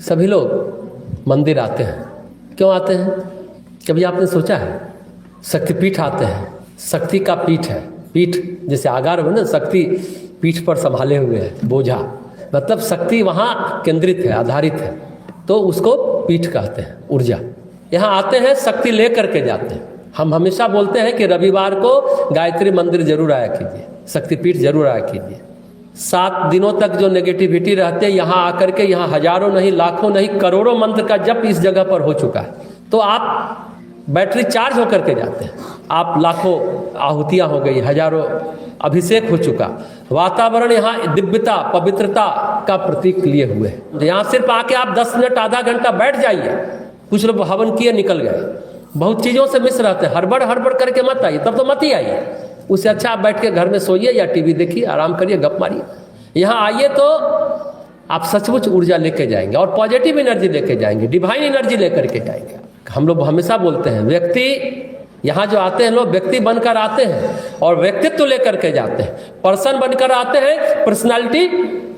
सभी लोग मंदिर आते हैं। क्यों आते हैं? कभी आपने सोचा है? शक्तिपीठ आते हैं, शक्ति का पीठ है। पीठ जैसे आगार हो ना, शक्ति पीठ पर संभाले हुए है बोझा, मतलब शक्ति वहाँ केंद्रित है, आधारित है, तो उसको पीठ कहते हैं, ऊर्जा। यहाँ आते हैं, शक्ति ले करके जाते हैं। हम हमेशा बोलते हैं कि रविवार को गायत्री मंदिर जरूर आया कीजिए, शक्तिपीठ जरूर आया कीजिए। 7 दिनों तक जो नेगेटिविटी रहते हैं, यहाँ आकर के, यहाँ हजारों नहीं, लाखों नहीं, करोड़ों मंत्र का जप इस जगह पर हो चुका है, तो आप बैटरी चार्ज होकर के जाते हैं। आप लाखों आहुतियाँ हो गई, हजारों अभिषेक हो चुका, वातावरण यहाँ दिव्यता पवित्रता का प्रतीक लिए हुए है। यहाँ सिर्फ आके आप 10 मिनट आधा घंटा बैठ जाइए। कुछ लोग हवन किए निकल गए, बहुत चीज़ों से मिस रहते हैं, हड़बड़ करके मत आइए, तब तो मत ही आइए। उससे अच्छा आप बैठ के घर में सोइए या टीवी देखिए, आराम करिए, गप मारिए। यहाँ आइए तो आप सचमुच ऊर्जा लेके जाएंगे और पॉजिटिव एनर्जी लेके जाएंगे, डिवाइन एनर्जी लेकर के जाएंगे। हम लोग हमेशा बोलते हैं, व्यक्ति यहाँ जो आते हैं लोग व्यक्ति बनकर आते हैं और व्यक्तित्व लेकर के जाते हैं, पर्सन बनकर आते हैं, पर्सनालिटी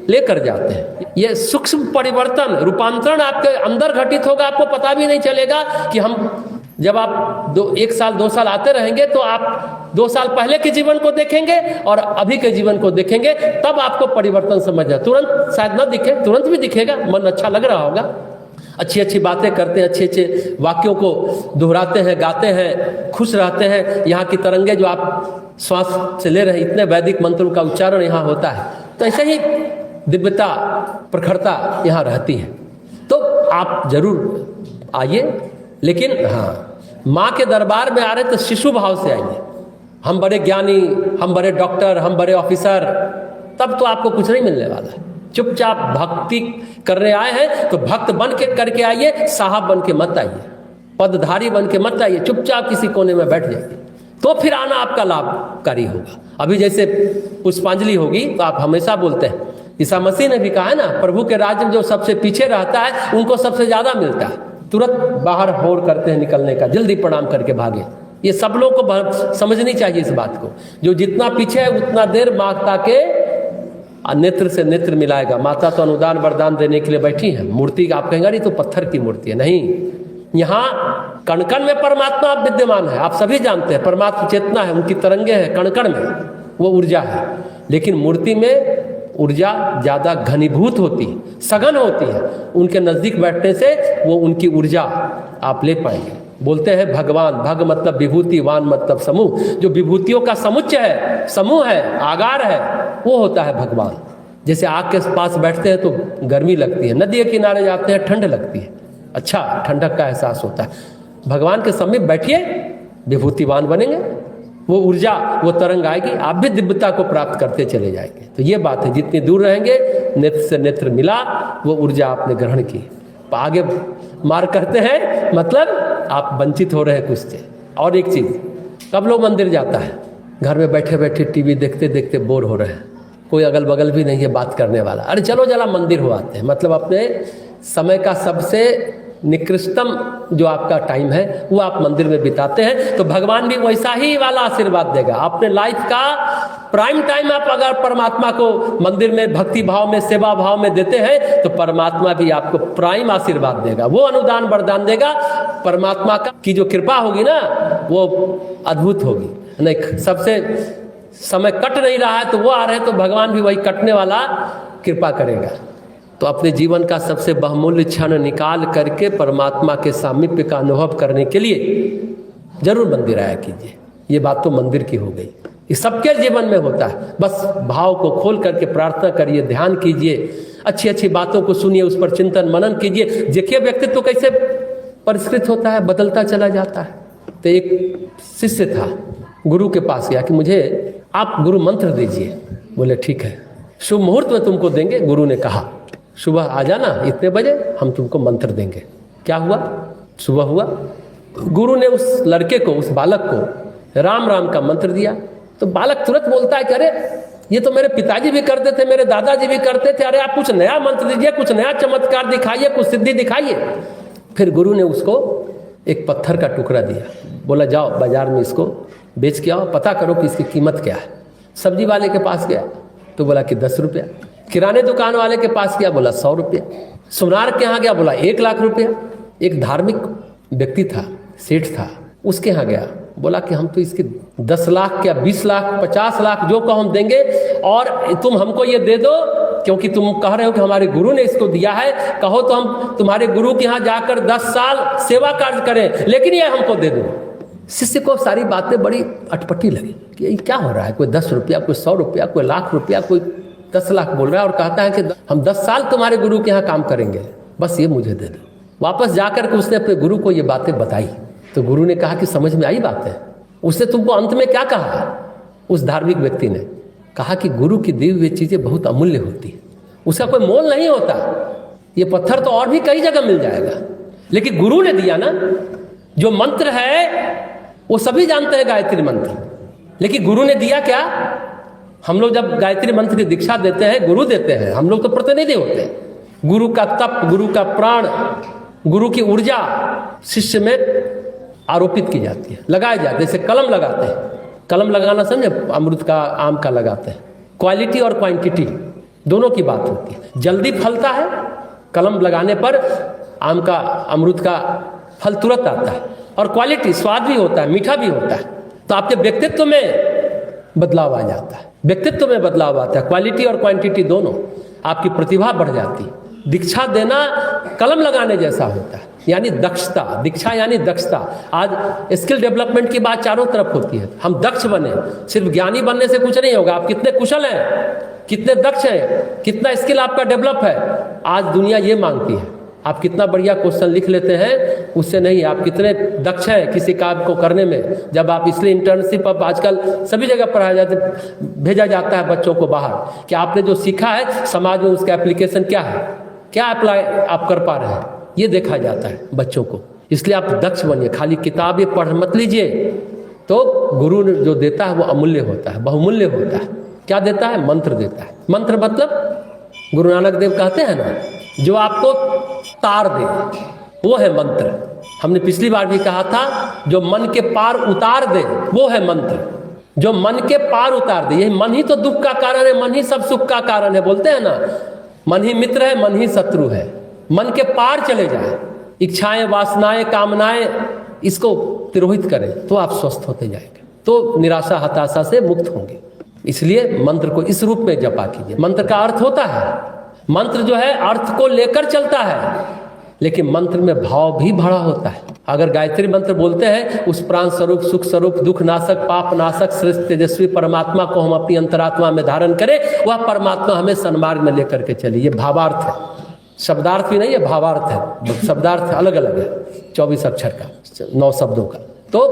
लेकर जाते हैं। ये सूक्ष्म परिवर्तन, रूपांतरण आपके अंदर घटित होगा, आपको पता भी नहीं चलेगा कि हम जब आप 1 साल 2 साल आते रहेंगे तो आप 2 साल पहले के जीवन को देखेंगे और अभी के जीवन को देखेंगे, तब आपको परिवर्तन समझ जाए। तुरंत शायद न दिखे, तुरंत भी दिखेगा, मन अच्छा लग रहा होगा, अच्छी अच्छी बातें करते हैं, अच्छे अच्छे वाक्यों को दोहराते हैं, गाते हैं, खुश रहते हैं। यहाँ की तरंगे जो आप श्वास से ले रहे हैं, इतने वैदिक मंत्रों का उच्चारण यहाँ होता है, तो ऐसे ही दिव्यता प्रखरता यहाँ रहती है। तो आप जरूर आइए, लेकिन हाँ, माँ के दरबार में आ रहे तो शिशु भाव से आइए। हम बड़े ज्ञानी, हम बड़े डॉक्टर, हम बड़े ऑफिसर, तब तो आपको कुछ नहीं मिलने वाला है। चुपचाप भक्ति करने आए हैं तो भक्त बन के करके आइए, साहब बन के मत आइए, पदधारी बन के मत आइए। चुपचाप किसी कोने में बैठ जाइए, तो फिर आना आपका लाभकारी होगा। अभी जैसे पुष्पांजलि होगी तो आप हमेशा बोलते हैं, ईसा मसीह ने भी कहा है ना, प्रभु के राज्य में जो सबसे पीछे रहता है उनको सबसे ज्यादा मिलता है। तुरंत बाहर होड़ करते हैं निकलने का, जल्दी प्रणाम करके भागे। ये सब लोग को समझनी चाहिए इस बात को। जो जितना पीछे है उतना देर माता के नेत्र से नेत्र मिलाएगा। माता तो अनुदान वरदान देने के लिए बैठी है। मूर्ति आप कहेंगे नहीं तो पत्थर की मूर्ति है, नहीं, यहाँ कण कण में परमात्मा विद्यमान है। आप सभी जानते हैं, परमात्मा चेतना है, उनकी तरंगे हैं कण कण में, वो ऊर्जा है। लेकिन मूर्ति में ऊर्जा ज्यादा घनीभूत होती है, सघन होती है। उनके नजदीक बैठने से वो उनकी ऊर्जा आप ले पाएंगे। बोलते हैं भगवान, भग मतलब विभूति, वान मतलब समूह। जो विभूतियों का समुच्चय है, समूह है, आगार है, वो होता है भगवान। जैसे आग के पास बैठते हैं तो गर्मी लगती है, नदी के किनारे जाते हैं ठंड लगती है, अच्छा ठंडक का एहसास होता है। भगवान के समीप बैठिए, विभूतिवान बनेंगे, वो ऊर्जा, वो तरंग आएगी, आप भी दिव्यता को प्राप्त करते चले जाएंगे। तो ये बात है, जितनी दूर रहेंगे नेत्र से नेत्र मिला, वो ऊर्जा आपने ग्रहण की। आगे मार करते हैं मतलब आप वंचित हो रहे हैं कुछ से। और एक चीज, कब लोग मंदिर जाता है? घर में बैठे बैठे टीवी देखते देखते बोर हो रहे हैं, कोई अगल बगल भी नहीं है बात करने वाला, अरे चलो जरा मंदिर हो आते हैं। मतलब अपने समय का सबसे निकृष्टतम जो आपका टाइम है वो आप मंदिर में बिताते हैं, तो भगवान भी वैसा ही वाला आशीर्वाद देगा। अपने लाइफ का प्राइम टाइम आप अगर परमात्मा को मंदिर में भक्ति भाव में, सेवा भाव में देते हैं, तो परमात्मा भी आपको प्राइम आशीर्वाद देगा, वो अनुदान वरदान देगा। परमात्मा का की जो कृपा होगी ना, वो अद्भुत होगी। नहीं, सबसे समय कट नहीं रहा है तो वो आ रहे हैं, तो भगवान भी वही कटने वाला कृपा करेगा। तो अपने जीवन का सबसे बहुमूल्य क्षण निकाल करके परमात्मा के सामीप्य का अनुभव करने के लिए जरूर मंदिर आया कीजिए। ये बात तो मंदिर की हो गई, ये सबके जीवन में होता है। बस भाव को खोल करके प्रार्थना करिए, ध्यान कीजिए, अच्छी अच्छी बातों को सुनिए, उस पर चिंतन मनन कीजिए। देखिए व्यक्तित्व कैसे परिष्कृत होता है, बदलता चला जाता है। तो एक शिष्य था, गुरु के पास गया कि मुझे आप गुरु मंत्र दीजिए। बोले ठीक है, शुभ मुहूर्त में तुमको देंगे। गुरु ने कहा सुबह आ जाना इतने बजे, हम तुमको मंत्र देंगे। क्या हुआ? सुबह हुआ, गुरु ने उस लड़के को, उस बालक को राम राम का मंत्र दिया। तो बालक तुरंत बोलता है कि अरे ये तो मेरे पिताजी भी करते थे, मेरे दादाजी भी करते थे, अरे आप कुछ नया मंत्र दीजिए, कुछ नया चमत्कार दिखाइए, कुछ सिद्धि दिखाइए। फिर गुरु ने उसको एक पत्थर का टुकड़ा दिया, बोला जाओ बाजार में इसको बेच के आओ, पता करो कि इसकी कीमत क्या है। सब्जी वाले के पास गया तो बोला कि 10 रुपया, किराने दुकान वाले के पास गया, बोला 100 रुपया। सुनार के यहाँ गया, बोला 1 लाख रुपया। एक धार्मिक व्यक्ति था, सेठ था, उसके यहाँ गया, बोला कि हम तो इसके 10 लाख क्या 20 लाख 50 लाख जो कहो हम देंगे, और तुम हमको ये दे दो क्योंकि तुम कह रहे हो कि हमारे गुरु ने इसको दिया है, कहो तो हम तुम्हारे गुरु के यहाँ जाकर 10 साल सेवा कार्य करें, लेकिन ये हमको दे दो। शिष्य को सारी बातें बड़ी अटपटी लगी कि ये क्या हो रहा है, कोई 10 रुपया, कोई 100 रुपया, कोई लाख रुपया, कोई 10 लाख बोल रहा है और कहता है कि हम 10 साल तुम्हारे गुरु के यहाँ काम करेंगे, बस ये मुझे दे दो। वापस जाकर के उसने अपने गुरु को ये बातें बताई, तो गुरु ने कहा कि समझ में आई बात है। उसने तुमको अंत में क्या कहा? उस धार्मिक व्यक्ति ने कहा कि गुरु की दी हुई चीजें बहुत अमूल्य होती है, उसका कोई मोल नहीं होता। ये पत्थर तो और भी कई जगह मिल जाएगा, लेकिन गुरु ने दिया ना। जो मंत्र है वो सभी जानते हैं, गायत्री मंत्र, लेकिन गुरु ने दिया क्या? हम लोग जब गायत्री मंत्र की दीक्षा देते हैं, गुरु देते हैं, हम लोग तो प्रतिनिधि होते हैं। गुरु का तप, गुरु का प्राण, गुरु की ऊर्जा शिष्य में आरोपित की जाती है, लगाए जाते हैं। जैसे कलम लगाते हैं, कलम लगाना समझे, अमरूद का, आम का लगाते हैं। क्वालिटी और क्वांटिटी दोनों की बात होती है। जल्दी फलता है कलम लगाने पर, आम का, अमरूद का फल तुरंत आता है, और क्वालिटी, स्वाद भी होता है, मीठा भी होता है। तो आपके व्यक्तित्व में बदलाव आ जाता है, व्यक्तित्व में बदलाव आता है, क्वालिटी और क्वांटिटी दोनों। आपकी प्रतिभा बढ़ जाती है। दीक्षा देना कलम लगाने जैसा होता है, यानी दक्षता। दीक्षा यानी दक्षता। आज स्किल डेवलपमेंट की बात चारों तरफ होती है। हम दक्ष बने, सिर्फ ज्ञानी बनने से कुछ नहीं होगा। आप कितने कुशल हैं, कितने दक्ष हैं, कितना स्किल आपका डेवलप है, आज दुनिया ये मांगती है। आप कितना बढ़िया क्वेश्चन लिख लेते हैं, उससे नहीं, आप कितने दक्ष हैं किसी काम को करने में। जब आप, इसलिए इंटर्नशिप अब आजकल सभी जगह पढ़ाया जाता, भेजा जाता है बच्चों को बाहर, कि आपने जो सीखा है समाज में उसका एप्लीकेशन क्या है, क्या अप्लाई आप कर पा रहे हैं, ये देखा जाता है बच्चों को। इसलिए आप दक्ष बनिए, खाली किताबें पढ़ मत लीजिए। तो गुरु ने जो देता है वो अमूल्य होता है, बहुमूल्य होता है। क्या देता है? मंत्र देता है। मंत्र मतलब गुरु नानक देव कहते हैं ना, जो आपको तार दे, वो है मंत्र। हमने पिछली बार भी कहा था, जो मन के पार उतार दे वो है मंत्र। जो मन के पार उतार दे, यही मन ही तो दुख का कारण है, मन ही सब सुख का कारण है, बोलते हैं ना, मन ही मित्र है, मन ही शत्रु है। मन के पार चले जाए, इच्छाएं, वासनाएं, कामनाएं, इसको तिरोहित करें तो आप स्वस्थ होते जाएंगे, तो निराशा, हताशा से मुक्त होंगे। इसलिए मंत्र को इस रूप में जपा कीजिए। मंत्र का अर्थ होता है, मंत्र जो है अर्थ को लेकर चलता है, लेकिन मंत्र में भाव भी भरा होता है। अगर गायत्री मंत्र बोलते हैं, उस प्राण स्वरूप, सुख स्वरूप, दुख नाशक, पाप नाशक, श्रेष्ठ तेजस्वी परमात्मा को हम अपनी अंतरात्मा में धारण करें, वह परमात्मा हमें सन्मार्ग में लेकर के चली। ये भावार्थ है, शब्दार्थ भी नहीं है, भावार्थ है। शब्दार्थ अलग अलग है, 24 अक्षर का, 9 शब्दों का। तो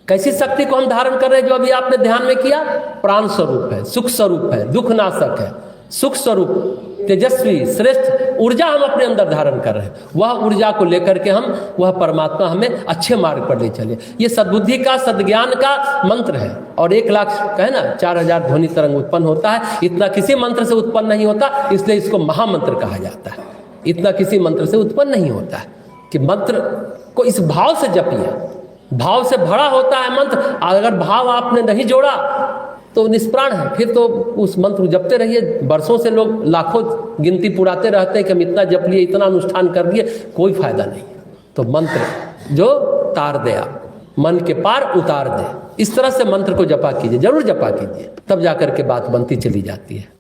कैसी शक्ति को हम धारण कर रहे हैं? जो अभी आपने ध्यान में किया, प्राण स्वरूप है, सुख स्वरूप है, दुख नाशक है, सुख स्वरूप, तेजस्वी, श्रेष्ठ ऊर्जा हम अपने अंदर धारण कर रहे हैं। वह ऊर्जा को लेकर के हम, वह परमात्मा हमें अच्छे मार्ग पर ले चले। ये सद्बुद्धि का, सद्ज्ञान का मंत्र है। और 1 लाख का है ना, 4000 ध्वनि तरंग उत्पन्न होता है। इतना किसी मंत्र से उत्पन्न नहीं होता, इसलिए इसको महामंत्र कहा जाता है। इतना किसी मंत्र से उत्पन्न नहीं होता है। कि मंत्र को इस भाव से जपिए, भाव से भरा होता है मंत्र। अगर भाव आपने नहीं जोड़ा तो निष्प्राण है, फिर तो उस मंत्र जपते रहिए। वर्षों से लोग लाखों गिनती पुराते रहते हैं कि हम इतना जप लिए, इतना अनुष्ठान कर दिए, कोई फायदा नहीं। तो मंत्र जो तार दे, आप मन के पार उतार दे, इस तरह से मंत्र को जपा कीजिए, जरूर जपा कीजिए, तब जाकर के बात बनती चली जाती है।